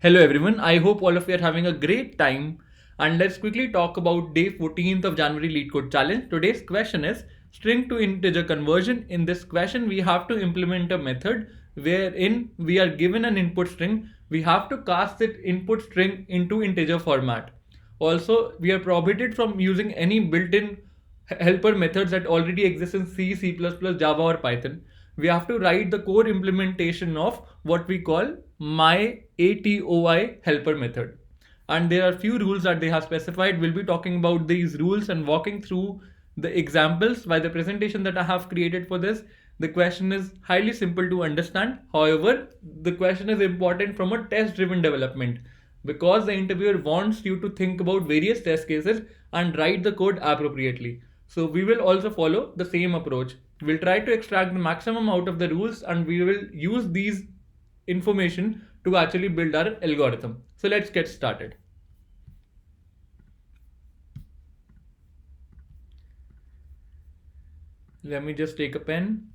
Hello everyone, I hope all of you are having a great time, and let's quickly talk about day 14th of January Lead Code Challenge. Today's question is string to integer conversion. In this question, we have to implement a method wherein we are given an input string, we have to cast that input string into integer format. Also, we are prohibited from using any built-in helper methods that already exist in C, C++, Java or Python. We have to write the core implementation of what we call my ATOI helper method. And there are few rules that they have specified. We'll be talking about these rules and walking through the examples by the presentation that I have created for this. The question is highly simple to understand. However, the question is important from a test driven development because the interviewer wants you to think about various test cases and write the code appropriately. So we will also follow the same approach. We'll try to extract the maximum out of the rules and we will use these information to actually build our algorithm. So let's get started. Let me just take a pen.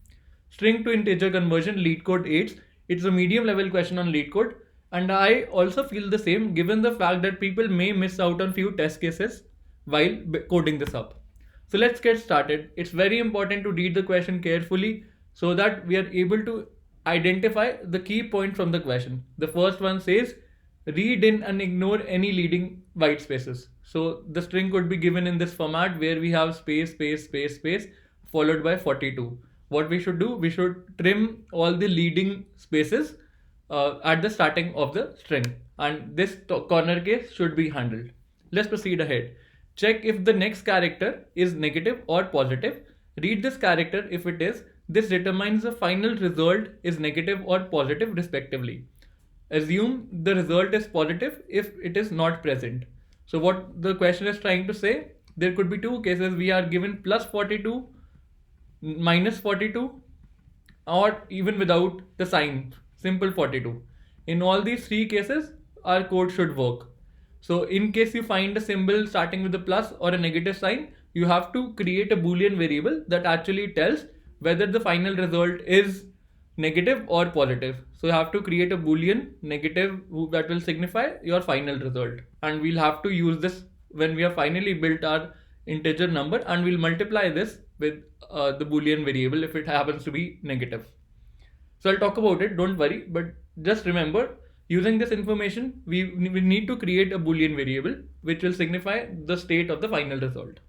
String to integer conversion lead code 8. It's a medium level question on lead code. And I also feel the same given the fact that people may miss out on few test cases while coding this up. So let's get started. It's very important to read the question carefully so that we are able to identify the key point from the question. The first one says read in and ignore any leading white spaces. So the string could be given in this format where we have space, space, space, space followed by 42. What we should do, we should trim all the leading spaces at the starting of the string, and this corner case should be handled. Let's proceed ahead. Check if the next character is negative or positive. Read this character if it is. This determines the final result is negative or positive respectively. Assume the result is positive if it is not present. So what the question is trying to say, there could be two cases. We are given plus 42, minus 42, or even without the sign, simple 42. In all these three cases, our code should work. So in case you find a symbol starting with a plus or a negative sign, you have to create a boolean variable that actually tells whether the final result is negative or positive. So you have to create a boolean negative that will signify your final result, and we'll have to use this when we have finally built our integer number, and we'll multiply this with the boolean variable if it happens to be negative. So I'll talk about it, don't worry, but just remember, using this information, we need to create a boolean variable which will signify the state of the final result.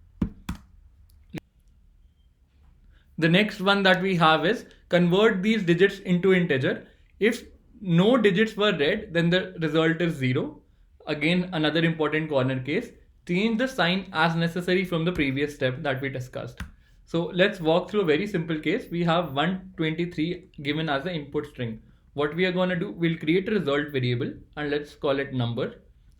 The next one that we have is convert these digits into integer. If no digits were read, then the result is 0. Again, another important corner case. Change the sign as necessary from the previous step that we discussed. So let's walk through a very simple case. We have 123 given as the input string. What we are going to do, we'll create a result variable and let's call it number.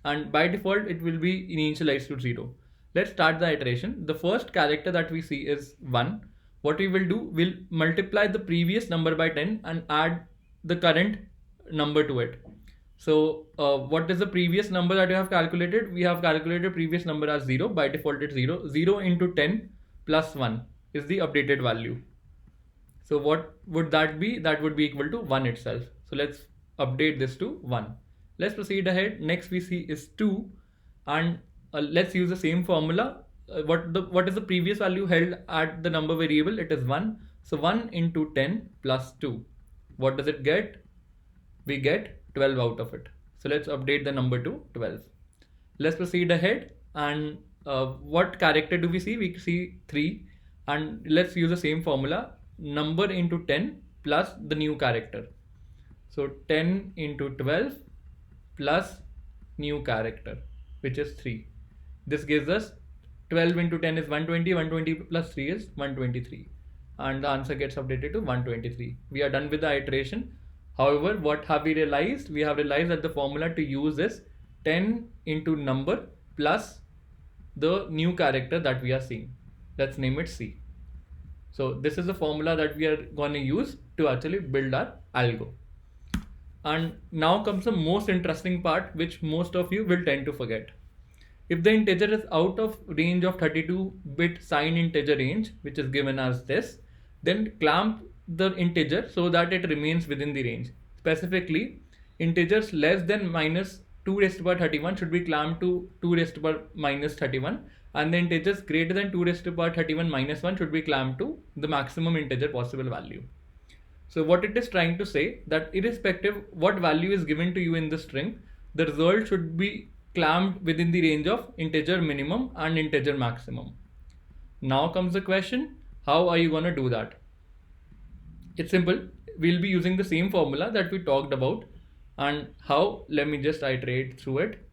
And by default, it will be initialized to 0. Let's start the iteration. The first character that we see is 1. What we will do, we'll multiply the previous number by 10 and add the current number to it. So what is the previous number that you have calculated? We have calculated previous number as 0. By default it's 0. 0 into 10 plus 1 is the updated value. So what would that be? That would be equal to 1 itself. So let's update this to 1. Let's proceed ahead. Next we see is 2, and let's use the same formula. What is the previous value held at the number variable? It is 1. So 1 into 10 plus 2. What does it get? We get 12 out of it. So let's update the number to 12. Let's proceed ahead, and what character do we see? We see 3, and let's use the same formula. Number into 10 plus the new character. So 10 into 12 plus new character, which is 3. This gives us 12 into 10 is 120, 120 plus 3 is 123, and the answer gets updated to 123. We are done with the iteration. However, what have we realized? We have realized that the formula to use is 10 into number plus the new character that we are seeing. Let's name it C. So this is the formula that we are going to use to actually build our algo. And now comes the most interesting part, which most of you will tend to forget. If the integer is out of range of 32-bit signed integer range, which is given as this, then clamp the integer so that it remains within the range. Specifically, integers less than minus 2 raised to the power 31 should be clamped to 2 raised to the power minus 31, and the integers greater than 2 raised to the power 31 minus 1 should be clamped to the maximum integer possible value. So what it is trying to say that irrespective what value is given to you in the string, the result should be clamped within the range of integer minimum and integer maximum. Now comes the question, how are you going to do that? It's simple. We'll be using the same formula that we talked about, and how, let me just iterate through it.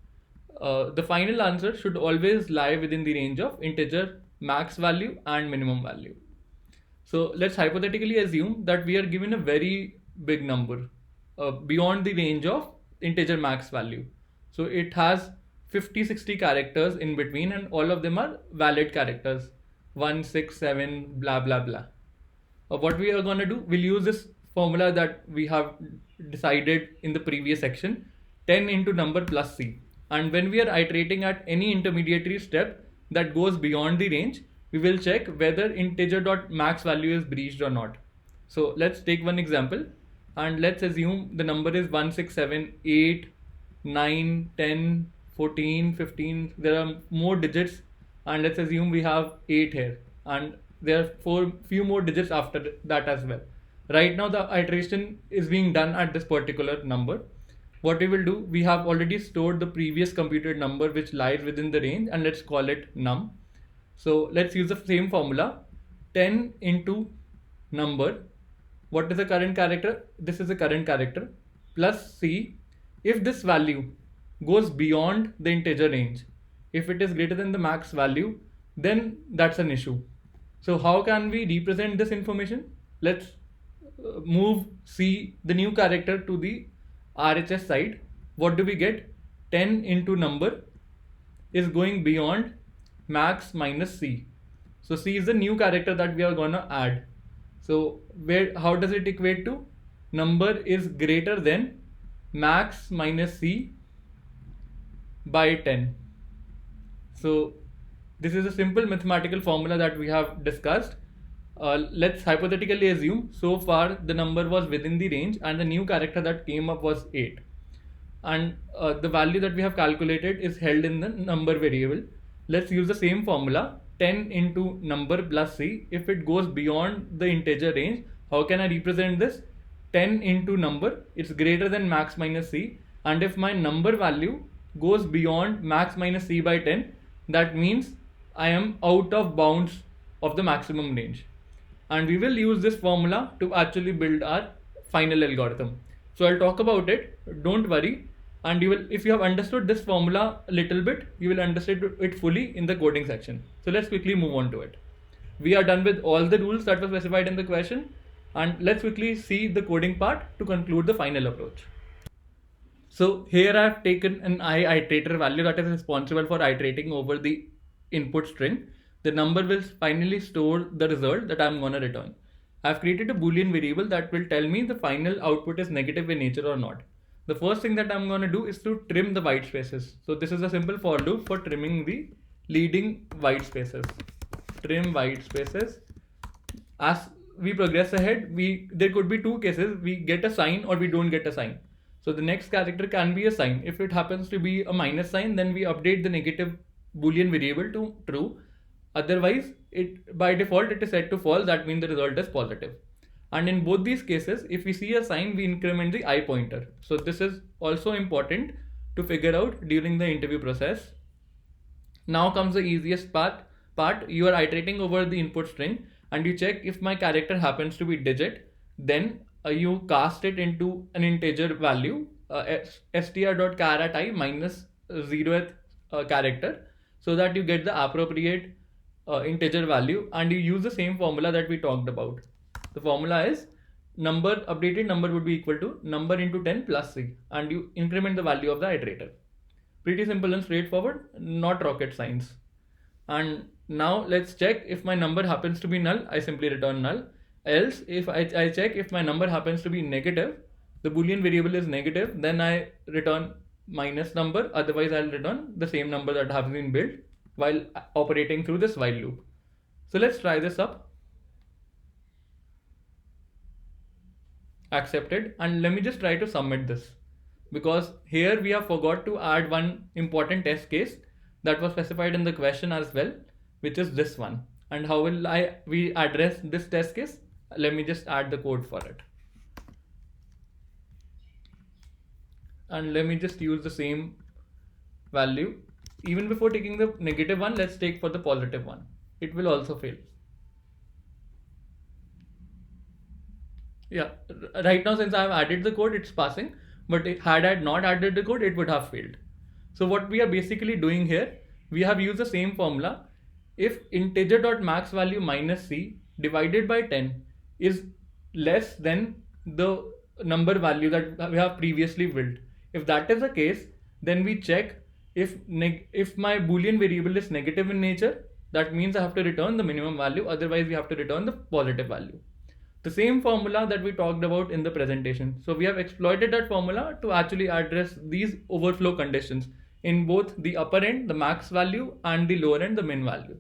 The final answer should always lie within the range of integer max value and minimum value. So let's hypothetically assume that we are given a very big number beyond the range of integer max value. So it has 50-60 characters in between, and all of them are valid characters, 1, 6, 7, blah blah blah. What we are going to do, we'll use this formula that we have decided in the previous section, 10 into number plus c. And when we are iterating at any intermediary step that goes beyond the range, we will check whether integer.max value is breached or not. So let's take one example, and let's assume the number is 1, 6, 7, 8, 9, 10, 14, 15. There are more digits, and let's assume we have 8 here, and there are few more digits after that as well. Right now the iteration is being done at this particular number. What we will do, we have already stored the previous computed number which lies within the range, and let's call it num. So let's use the same formula, 10 into number. What is the current character? This is the current character, plus c. If this value goes beyond the integer range, if it is greater than the max value, then that's an issue. So how can we represent this information? Let's move c, the new character, to the RHS side. What do we get? 10 into number is going beyond max minus c. So c is the new character that we are gonna add. So how does it equate to? Number is greater than max minus c by 10. So this is a simple mathematical formula that we have discussed. Let's hypothetically assume so far the number was within the range and the new character that came up was 8. And the value that we have calculated is held in the number variable. Let's use the same formula, 10 into number plus c. If it goes beyond the integer range, how can I represent this? 10 into number, it's greater than max minus c. And if my number value goes beyond max minus c by 10, that means I am out of bounds of the maximum range. And we will use this formula to actually build our final algorithm. So I'll talk about it, don't worry. And if you have understood this formula a little bit, you will understand it fully in the coding section. So let's quickly move on to it. We are done with all the rules that were specified in the question, and let's quickly see the coding part to conclude the final approach. So here I have taken an iterator value that is responsible for iterating over the input string. The number will finally store the result that I'm going to return. I've created a Boolean variable that will tell me the final output is negative in nature or not. The first thing that I'm going to do is to trim the white spaces. So this is a simple for loop for trimming the leading white spaces. Trim white spaces. As we progress ahead, there could be two cases. We get a sign or we don't get a sign. So the next character can be a sign. If it happens to be a minus sign, then we update the negative Boolean variable to true. Otherwise, by default it is set to false. That means the result is positive. And in both these cases, if we see a sign, we increment the I pointer. So this is also important to figure out during the interview process. Now comes the easiest part. You are iterating over the input string and you check if my character happens to be digit, then you cast it into an integer value, str.char at I minus 0th character, so that you get the appropriate integer value, and you use the same formula that we talked about. The formula is updated number would be equal to number into 10 plus c, and you increment the value of the iterator. Pretty simple and straightforward, not rocket science. And now let's check if my number happens to be null, I simply return null. Else, if I check if my number happens to be negative, the Boolean variable is negative, then I return minus number, otherwise I'll return the same number that has been built while operating through this while loop. So let's try this up. Accepted, and let me just try to submit this. because here we have forgot to add one important test case that was specified in the question as well, which is this one. And how will we address this test case? Let me just add the code for it. And let me just use the same value. Even before taking the negative one, let's take for the positive one. It will also fail. Yeah, right now since I have added the code, it's passing. But had I not added the code, it would have failed. So what we are basically doing here, we have used the same formula. If integer.max value minus c divided by 10 is less than the number value that we have previously built. If that is the case, then we check if my boolean variable is negative in nature, that means I have to return the minimum value, otherwise we have to return the positive value. The same formula that we talked about in the presentation. So we have exploited that formula to actually address these overflow conditions in both the upper end, the max value, and the lower end, the min value.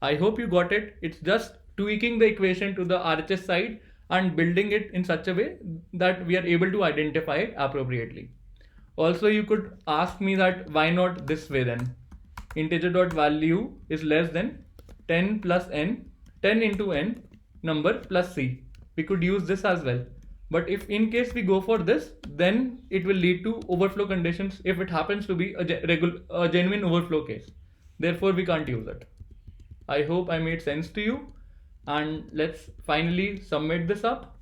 I hope you got it. It's just tweaking the equation to the RHS side and building it in such a way that we are able to identify it appropriately. Also, you could ask me that why not this way then? Integer.value is less than 10 plus n, 10 into n number plus c. We could use this as well. But if in case we go for this, then it will lead to overflow conditions if it happens to be a genuine overflow case. Therefore, we can't use it. I hope I made sense to you. And let's finally submit this up.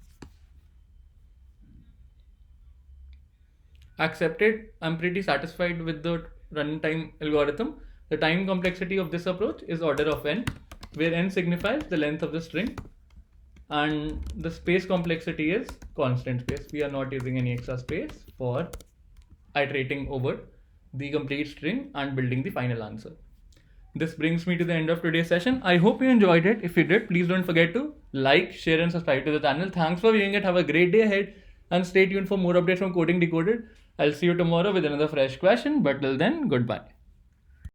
Accepted. I'm pretty satisfied with the runtime algorithm. The time complexity of this approach is order of n, where n signifies the length of the string, and the space complexity is constant space. We are not using any extra space for iterating over the complete string and building the final answer. This brings me to the end of today's session. I hope you enjoyed it. If you did, please don't forget to like, share, and subscribe to the channel. Thanks for viewing it. Have a great day ahead and stay tuned for more updates from Coding Decoded. I'll see you tomorrow with another fresh question. But till then, goodbye.